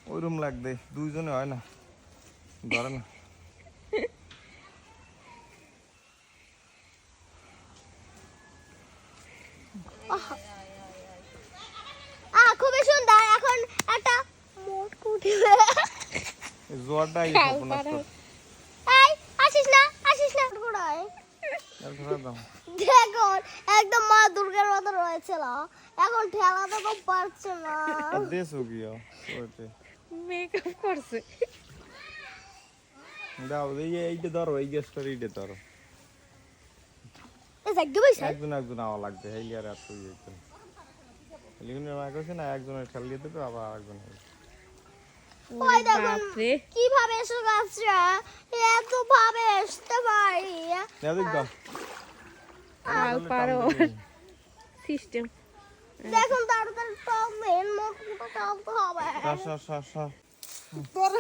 ওইরকম লাগবে দুইজনে হয় না ধরে না খুবই সুন্দর এখন একটা মোট কুটিবে জোয়ারটা এই সর্বনাশ করে এই আসিস না কোথায় দেখো একদম মা দুর্গার মতো রয়েছিল এখন ঠেলাতে তো পারছে না দেশো কি ওইতে মেকআপ করছে দাও এইটা ধরো এই গ্যাসটার এইটা ধরো একজন আওয়া লাগবে হেলি আর এত ইয়ে করে হেলিগুনের মা কইছে না একজনের ঠেল দিয়ে দেবে আবার আরেকজনের ওই দেখুন কিভাবে এসে গেছে এত ভাবে আসতে পারি দেখ দাও আর পারো সিস্টেম দেখুন তাড়াতাড়ি টপ মেন মোট কুটো টানতে হবে সর